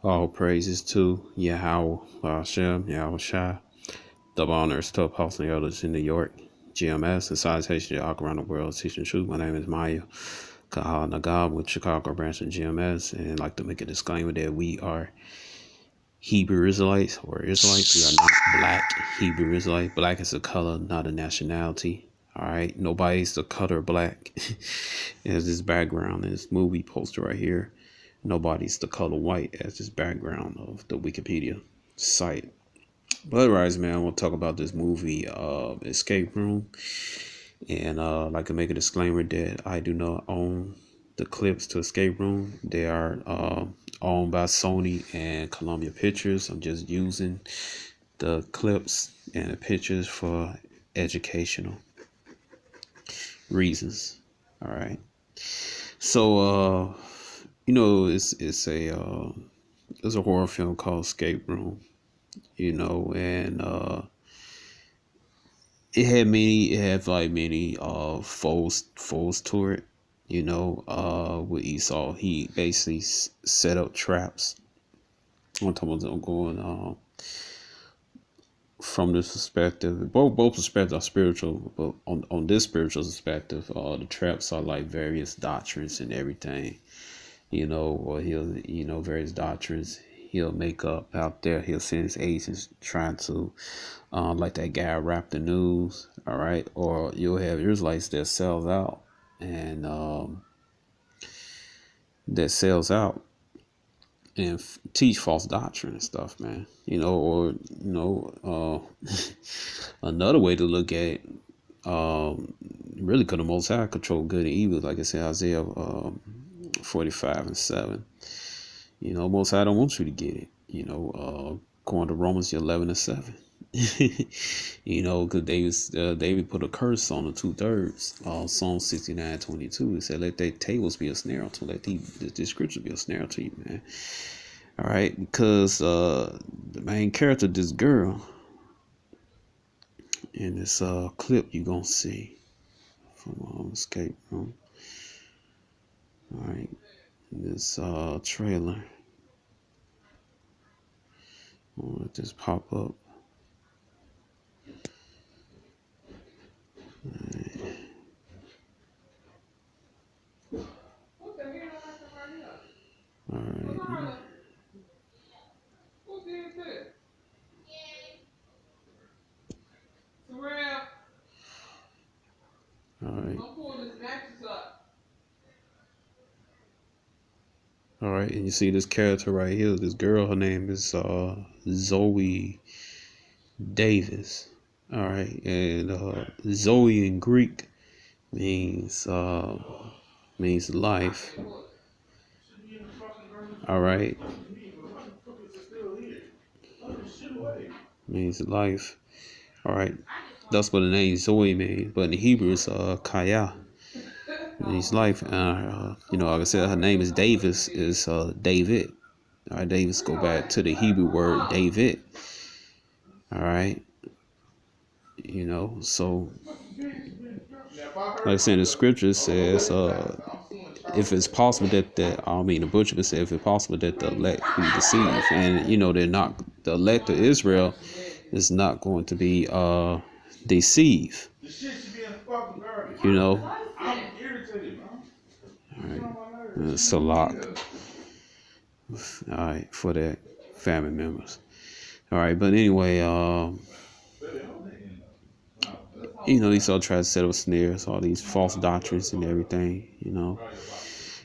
All praises to Yahweh, Hashem, Yahweh Shai, double honors to Apostle Elders in New York, GMS, and citation all around the world, teaching truth. My name is Maya Kahal Nagab with Chicago branch of GMS, and I'd like to make a disclaimer that we are Hebrew Israelites or Israelites. We are not black Hebrew Israelites. Black is a color, not a nationality. All right, nobody's the color black. As this background in this movie poster right here. Nobody's the color white as this background of the Wikipedia site. But otherwise, man, I want to talk about this movie, Escape Room. And I'd like to make a disclaimer that I do not own the clips to Escape Room. They are owned by Sony and Columbia Pictures. I'm just using the clips and the pictures for educational reasons. All right. So, it's a horror film called Escape Room, and it had like many foes to it, with Esau. He basically set up traps. I'm talking about going from this perspective. Both perspectives are spiritual, but on this spiritual perspective, the traps are like various doctrines and everything. Or he'll, various doctrines he'll make up out there. He'll send his agents trying to, like that guy Rap the News, all right? Or you'll have Israelites that sells out and teach false doctrine and stuff, man. Another way to look at it, really could the Most High control good and evil, like I said, Isaiah 45:7. Most High don't want you to get it. Going to Romans 11:7. Because David put a curse on the 2/3. Psalm 69:22. He said, "Let their tables be a snare unto, let the scripture be a snare to you, man." All right, because the main character, this girl, in this clip you gonna see from Escape Room. All right, this trailer. I'll let this pop up. All right. All right. All right, and you see this character right here, this girl, her name is Zoe Davis. All right, and Zoe in Greek means life. All right, means life. All right, that's what the name Zoe means, but in Hebrew it's Kaya. Means life. Like I said, her name is Davis. Is David. All right, Davis go back to the Hebrew word David. All right, so like I said, the scripture says, if it's possible that the butcher said, if it's possible that the elect be deceived, and they're not, the elect of Israel is not going to be deceived. All right, Salak. All right, for that family members. All right, but anyway, these all try to set up snares, all these false doctrines and everything.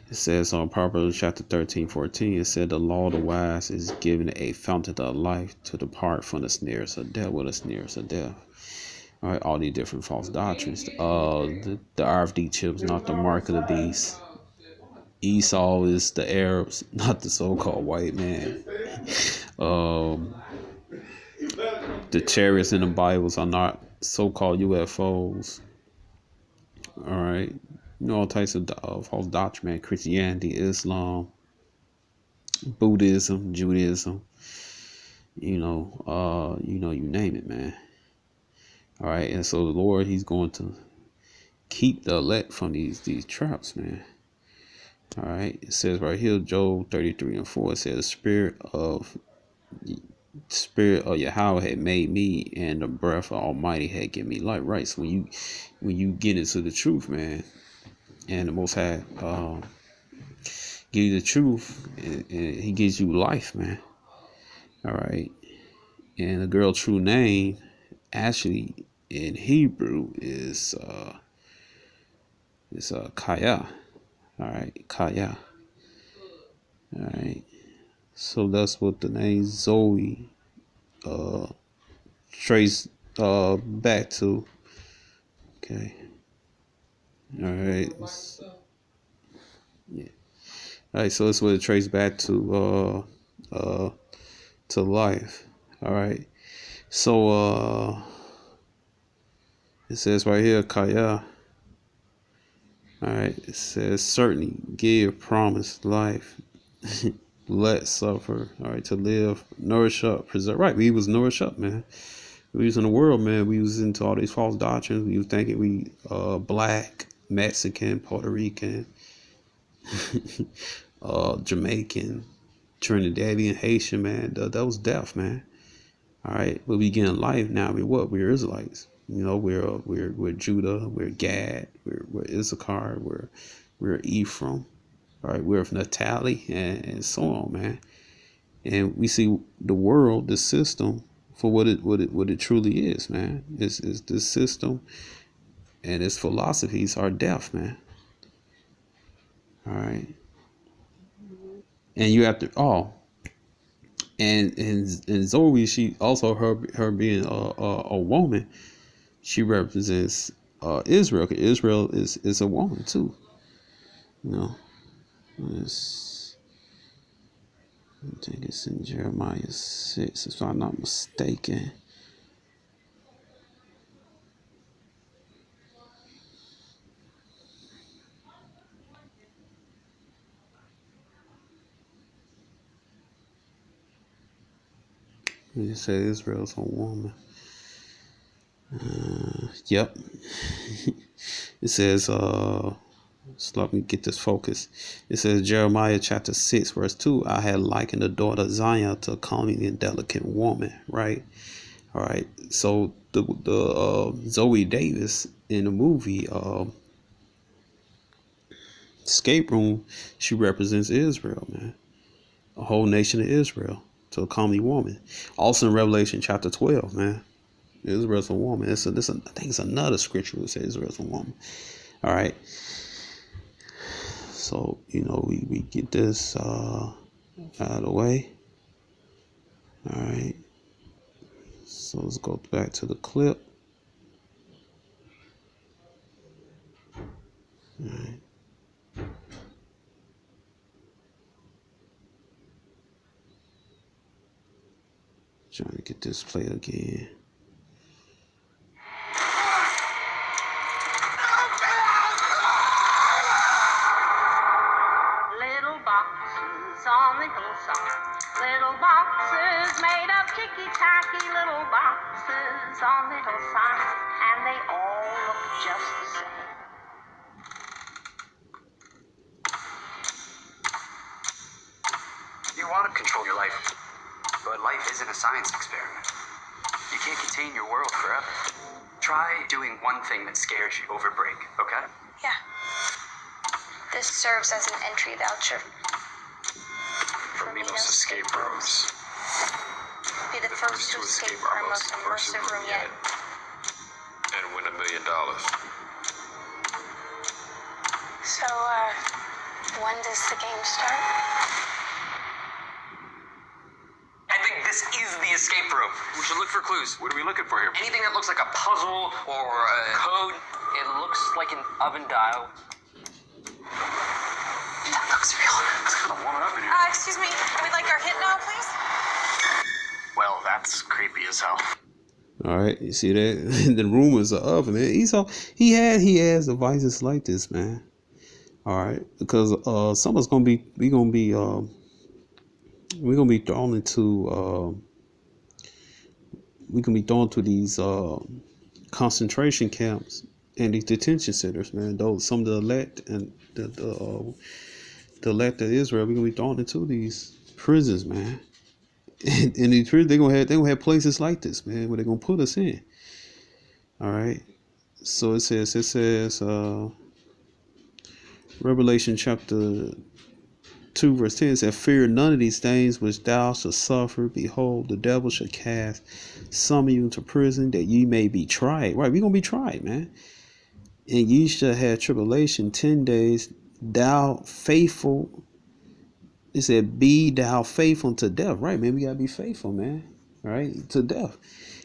It says on Proverbs chapter 13:14, it said the law of the wise is given a fountain of life to depart from the snares of death. What the snares of death? All right, all these different false doctrines. The RFD chip is not the mark of the beast. Esau is the Arabs, not the so-called white man. The chariots in the Bibles are not so-called UFOs. All right, all types of false doctrine, man. Christianity, Islam, Buddhism, Judaism. You name it, man. All right, and so the Lord, He's going to keep the elect from these traps, man. All right, it says right here, Job 33:4. It says, Spirit of Yahweh had made me, and the breath of Almighty had given me life. Right. So when you get into the truth, man, and the Most High give you the truth, and He gives you life, man. All right. And the girl true name actually in Hebrew is Kaya. All right, Kaya. All right. So that's what the name Zoe trace back to. Okay. All right. Yeah. All right. So that's what it traced back to life. All right. So it says right here, Kaya. All right. It says certainly give, promise, life, let suffer. All right. To live, nourish up, preserve. Right. We was nourished up, man. We was in the world, man. We was into all these false doctrines. We was thinking we black, Mexican, Puerto Rican, Jamaican, Trinidadian, Haitian, man. That was death, man. All right, but we getting life now. We're Israelites. You know, we're Judah, we're Gad, we're Issachar, we're Ephraim. All right, we're of Naphtali, and so on, man. And we see the world, the system, for what it truly is, man. Is this system and its philosophies are death, man. All right, and you have to and Zoe, she also her being a woman, she represents Israel. 'Cause Israel is a woman too. You know, I think it's in Jeremiah 6, if I'm not mistaken. It says Israel's a woman. Yep. It says, so let me get this focus. It says Jeremiah chapter 6, verse 2, I had likened the daughter of Zion to a comely and delicate woman, right? All right. So the Zoe Davis in the movie Escape Room, she represents Israel, man. A whole nation of Israel to a comely woman. Also in Revelation chapter 12, man. Israel's a woman. I think it's another scripture that says Israel's a woman. All right. So, you know, we get this out of the way. All right. So let's go back to the clip. All right. Trying to get this play again. Little boxes on the hillside, little boxes made of ticky-tacky little boxes on the hillside, and they all look just the same. You want to control your life, but life isn't a science experiment. You can't contain your world forever. Try doing one thing that scares you over break, okay? Yeah. This serves as an entry voucher. For Minos escape rooms. Be the first to escape our most immersive room yet. And win $1 million. So, when does the game start? I think this is the escape room. We should look for clues. What are we looking for here? Anything that looks like a puzzle or a code. It looks like an oven dial. That looks real. It's kind of warming up in here. Excuse me. We'd like our hit now, please. Well, that's creepy as hell. All right, you see that? The rumors are up, man. He has devices like this, man. All right, because someone's gonna be we're gonna be thrown into we can be thrown to these concentration camps and these detention centers, man. Those some of the elect and the elect of Israel, we're gonna be thrown into these prisons, man. And these prisons, they're gonna have places like this, man, where they're gonna put us in. All right. So it says, Revelation chapter 2 verse 10 says, fear none of these things which thou shalt suffer. Behold, the devil shall cast some of you into prison, that ye may be tried. Right, we're gonna be tried, man. And ye shall have tribulation 10 days. Thou faithful, it said, be thou faithful to death. Right, man, we gotta be faithful, man. Right, to death.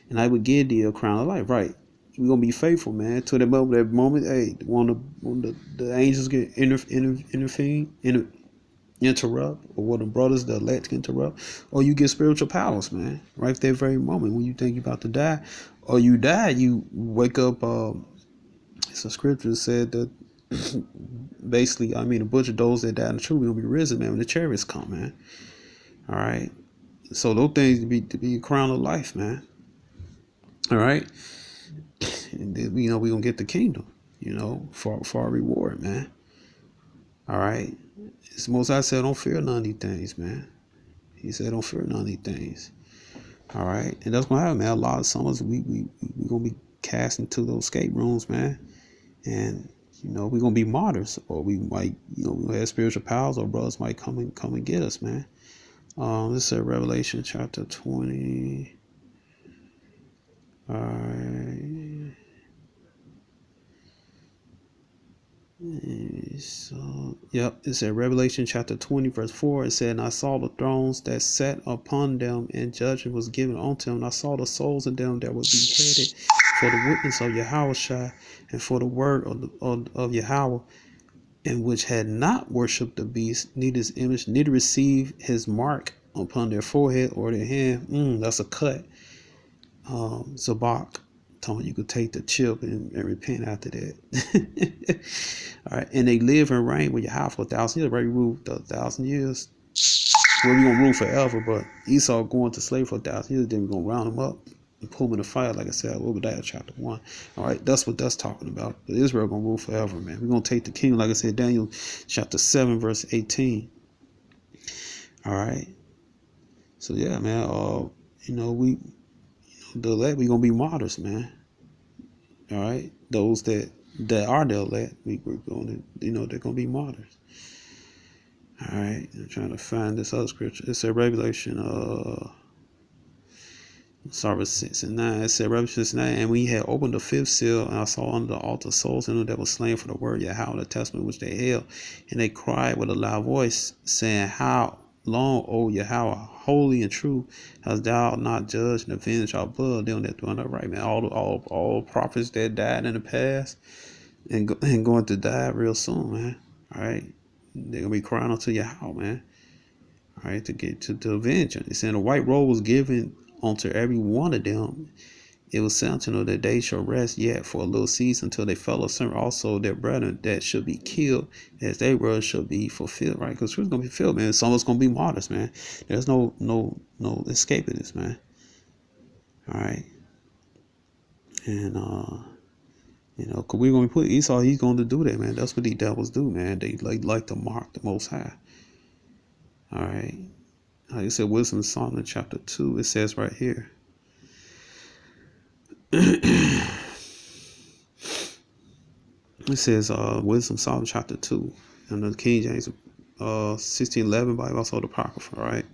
And I would give thee a crown of life. Right, we're gonna be faithful, man, to that moment. Hey, when the angels get interrupt, or when the brothers, the elect, interrupt, or you get spiritual powers, man, right at that very moment when you think you're about to die, or you die, you wake up. Some scripture said that basically, I mean, a bunch of those that died in the truth will be risen, man, when the chariots come, man. All right, so those things to be a crown of life, man. All right, and then, we're gonna get the kingdom, for our reward, man. All right. It's Most High said, don't fear none of these things, man. He said, don't fear none of these things. All right. And that's going to happen, man. A lot of summers, we going to be cast into those escape rooms, man. And, we're going to be martyrs. Or we might, we'll have spiritual powers, or brothers might come and get us, man. This is Revelation chapter 20. All right. So, it said Revelation chapter 20 verse 4. It said, and I saw the thrones that sat upon them, and judgment was given unto them. And I saw the souls of them that were beheaded for the witness of Yahushua, and for the word of Yahweh, and which had not worshipped the beast, neither his image, neither received his mark upon their forehead or their hand. That's a cut. Zabak. Telling you could take the chip and repent after that. All right, and they live and reign with Yahweh for 1,000 years. Right, ruled 1,000 years. Well, we're gonna rule forever, but Esau going to slavery for 1,000 years. Then we're gonna round them up and pull them in the fire, like I said, Obadiah chapter 1. All right, that's what that's talking about. But Israel gonna rule forever, man. We're gonna take the kingdom, like I said, Daniel chapter 7 verse 18. All right. So yeah, man. The elect, we're gonna be martyrs, man. All right, those that are the elect, we're going to, they're gonna be martyrs. All right, I'm trying to find this other scripture. It said Revelation, verse 6 and 9. It said Revelation 6 and 9, and we had opened the fifth seal, and I saw under the altar souls in them that were slain for the word Yahweh, the testament which they held, and they cried with a loud voice, saying, how long, O Yahweh, holy and true, hast thou not judged and avenged our blood, them that do upright, man. All prophets that died in the past and going to die real soon, man. All right, they're gonna be crying unto Yahweh, man. All right, to get to avenge them. It's saying a white robe was given unto every one of them. It was said unto them that they shall rest yet for a little season until they fellow servant also their brethren that should be killed, as their words shall be fulfilled, right? Because truth's gonna be fulfilled, man. Some of us gonna be martyrs, man. There's no escaping this, man. All right. And cause we're gonna put Esau, he's gonna do that, man. That's what these devils do, man. They like to mock the Most High. All right. Like I said, Wisdom Solomon chapter 2, it says right here. It says Wisdom Solomon chapter 2 and the King James 1611 Bible, also the Apocrypha, right?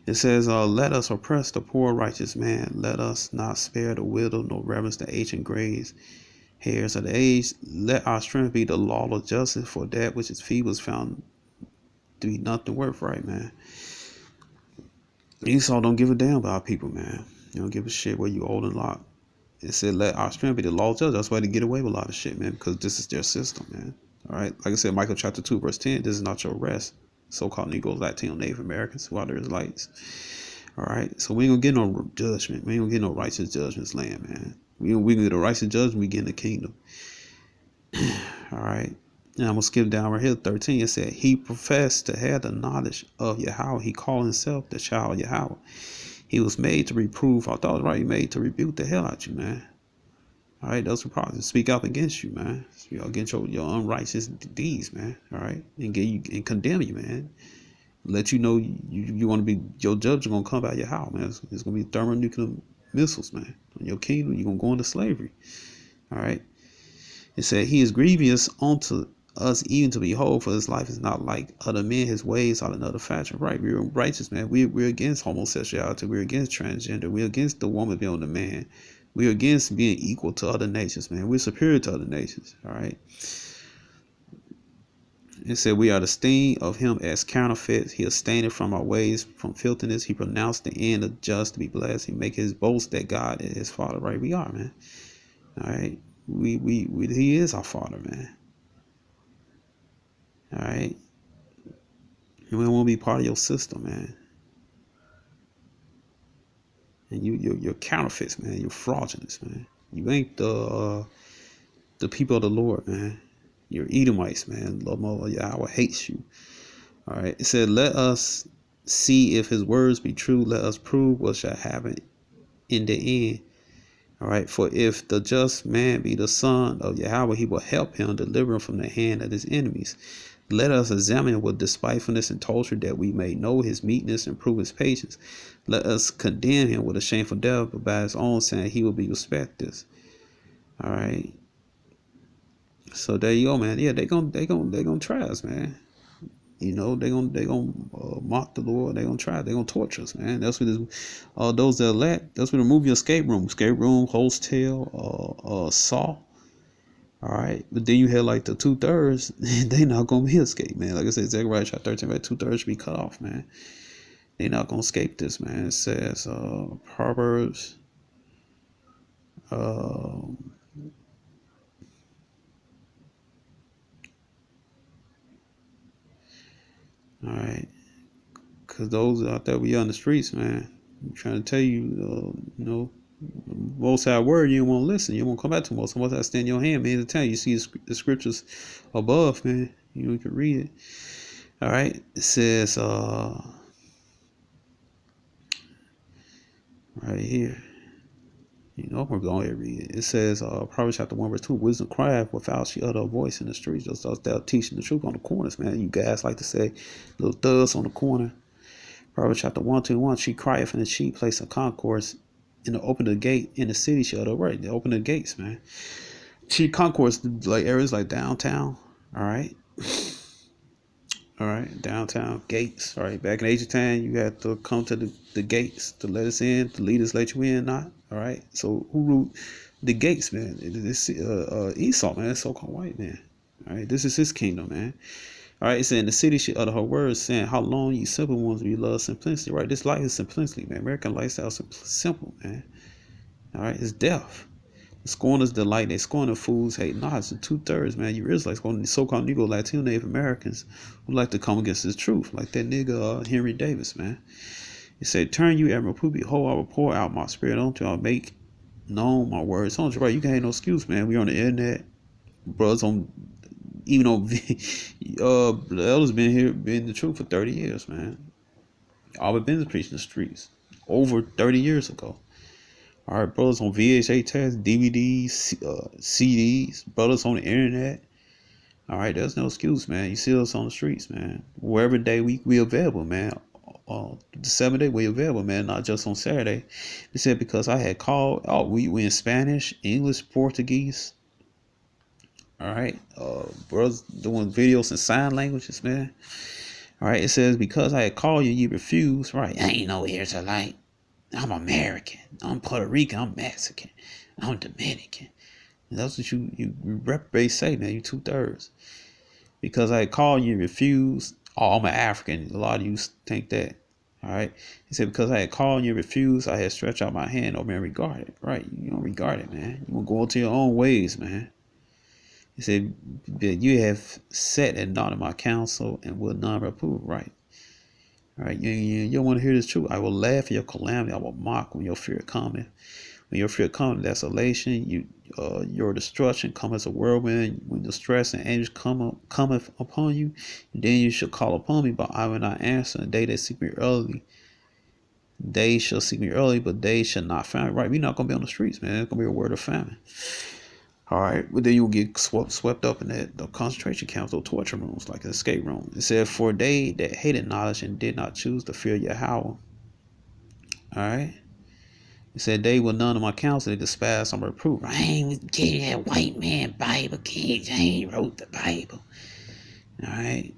It says, let us oppress the poor righteous man, let us not spare the widow, nor reverence the ancient graves, hairs of the age. Let our strength be the law of justice, for that which is feeble is found to be nothing worth, right, man? Esau don't give a damn about people, man. You don't give a shit where you old and locked. It said, let our strength be the law of justice. That's why they get away with a lot of shit, man, because this is their system, man. All right. Like I said, Michael chapter 2, verse 10, this is not your rest. So-called Negroes, Latino, Native Americans, who are the Israelites. All right. So we ain't gonna get no judgment. We ain't gonna get no righteous judgments land, man. We gonna get a righteous judgment, we get in the kingdom. All right. And I'm gonna skip down right here, 13. It said, he professed to have the knowledge of Yahweh. He called himself the child of Yahweh. He was made to reprove. I thought it was right. He made to rebuke the hell out you, man. All right, those will probably speak up against you, man. Speak up against your unrighteous deeds, man. All right, and get you and condemn you, man. Let you know you want to be your judge is gonna come out your house, man. It's gonna be thermonuclear missiles, man. On your kingdom, you're gonna go into slavery. All right. It said he is grievous unto us even to behold, for his life is not like other men, his ways are another fashion. Right, we're righteous, man. We're against homosexuality, we're against transgender, we're against the woman being the man, we're against being equal to other nations, man. We're superior to other nations. All right. It said we are the sting of him as counterfeits. He abstained from our ways, from filthiness. He pronounced the end of just to be blessed. He make his boast that God is his father. Right, we are, man. All right. He is our father, man. All right. And we want to be part of your system, man. And you're counterfeits, man. You're fraudulent, man. You ain't the people of the Lord, man. You're Edomites, man. Lord Yahweh hates you. All right. It said, let us see if his words be true. Let us prove what shall happen in the end. All right. For if the just man be the son of Yahweh, he will help him, deliver him from the hand of his enemies. Let us examine with despitefulness and torture, that we may know his meekness and prove his patience. Let us condemn him with a shameful death, but by his own saying he will be respected. All right. So there you go, man. Yeah, they gonna try us, man. You know, they gonna mock the Lord. They gonna try. They gonna torture us, man. That's what those that elect. That's what the movie Escape Room, Hostel, Saw. All right, but then you had like the 2/3. They not gonna be escape, man. Like I said, Zechariah chapter 13, right? 2/3 should be cut off, man. They not gonna escape this, man. It says Proverbs. All right, because those out there we on the streets, man. I'm trying to tell you, you know, most High word, you don't want to listen. You won't come back to most. Most High stand in your hand, man. To tell you, see the scriptures above, man. You know, you can read it. All right, it says right here. You know, we're going to read it. It says, Proverbs chapter 1, verse 2, wisdom crieth without she utter a voice in the streets. Just thou teaching the truth on the corners, man. You guys like to say, little thugs on the corner. Proverbs chapter 1, 2, 1, she crieth in the cheap place of concourse, and to open the gate in the city shall utter right. They open the gates, man. Cheap concourse, like areas like downtown. All right. All right, downtown gates. All right, back in ancient time, you had to come to the gates to let us in. The leaders let you in, not. All right. So who ruled the gates, man? This Esau, man, so-called white man. All right, this is his kingdom, man. All right, it said in the city she uttered her words, saying, "How long you simple ones we love simplicity?" Right, this life is simplicity, man. American lifestyle is simple, man. All right, it's death. The scorners delight, they scorn the fools hate. Nah, it's the 2/3, man. You Israelites, the so-called Negro, Latino, Native Americans who like to come against the truth, like that nigga Henry Davis, man. He said, "Turn you, Admiral Pooh, behold, I will pour out my spirit unto you. I'll make known my words unto you." Right, you can't have no excuse, man. We on the internet, brothers on, even though the elders been the truth for 30 years, man. All we've been preaching the streets over 30 years ago. All right, brothers on VHA tests, DVDs, CDs, brothers on the internet. All right, there's no excuse, man. You see us on the streets, man. Wherever day we available, man. The 7 day we available, man. Not just on Saturday. They said because I had called. Oh, we in Spanish, English, Portuguese. All right, brothers doing videos in sign languages, man. All right, it says because I had called you, you refused. Right, I ain't no Israelite. I'm American. I'm Puerto Rican. I'm Mexican. I'm Dominican. And that's what you reprobate say, man. You 2/3. Because I called you, refused. Oh, I'm an African. A lot of you think that. All right. He said because I had called you, refused. I had stretched out my hand over and regarded it. Right. You don't regard it, man. You want to go into your own ways, man. He said that you have sat at naught in my counsel and will not reprove. Right. All right, you don't want to hear this truth. I will laugh at your calamity. I will mock when your fear cometh. When your fear cometh, desolation, your destruction come as a whirlwind. When distress and anguish cometh upon you, then you shall call upon me, but I will not answer. The day they seek me early, They shall seek me early, but they shall not find me. Right, we're not gonna be on the streets, man. It's gonna be a word of famine. All right, but then you'll get swept up in the concentration camps, those torture rooms, like an escape room. It said, for they that hated knowledge and did not choose to fear Yahweh. All right. It said, they were none of my counsel, they despised my reproof. I ain't getting that white man Bible. King James wrote the Bible. All right.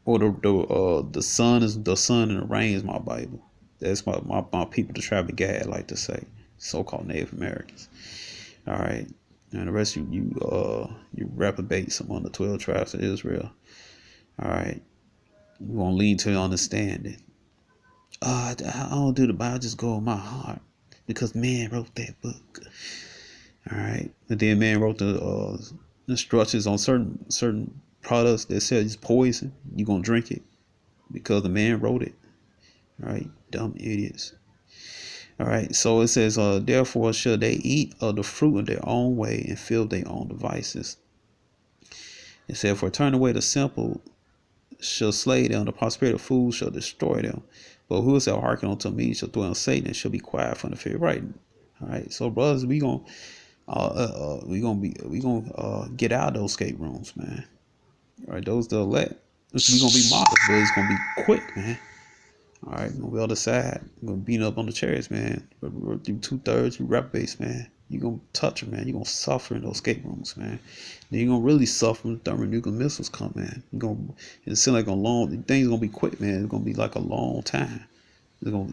Or the sun and the rain is my Bible. That's my people, the tribe of Gad, like to say, so-called Native Americans. All right. And the rest of you reprobates among the 12 tribes of Israel. All right. We're going to lead to understanding. I don't do the Bible, I just go with my heart. Because man wrote that book. All right. And then man wrote the instructions on certain products that said it's poison. You're going to drink it because the man wrote it. All right. Dumb idiots. All right, so it says, therefore shall they eat of the fruit of their own way and fill their own devices. It said, for turn away the simple shall slay them, the prosperity of fools shall destroy them. But who shall hearken unto me shall dwell in Satan and shall be quiet from the fear of writing. All right, so brothers, we gonna get out of those escape rooms, man. All right, those the elect. We gonna be models, but it's gonna be quick, man. All right, we're gonna be on the side. We're gonna beat up on the chariots, man. We're through 2/3, you reprobates, man. You're gonna touch them, man. You're gonna suffer in those escape rooms, man. Then you're gonna really suffer when thermonuclear missiles come, man. It seems like things gonna be quick, man. It's gonna be like a long time. It's gonna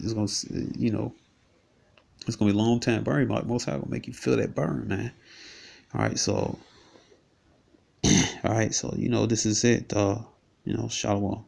be a long time burn. Like most high gonna make you feel that burn, man. All right, so this is it. Shalom.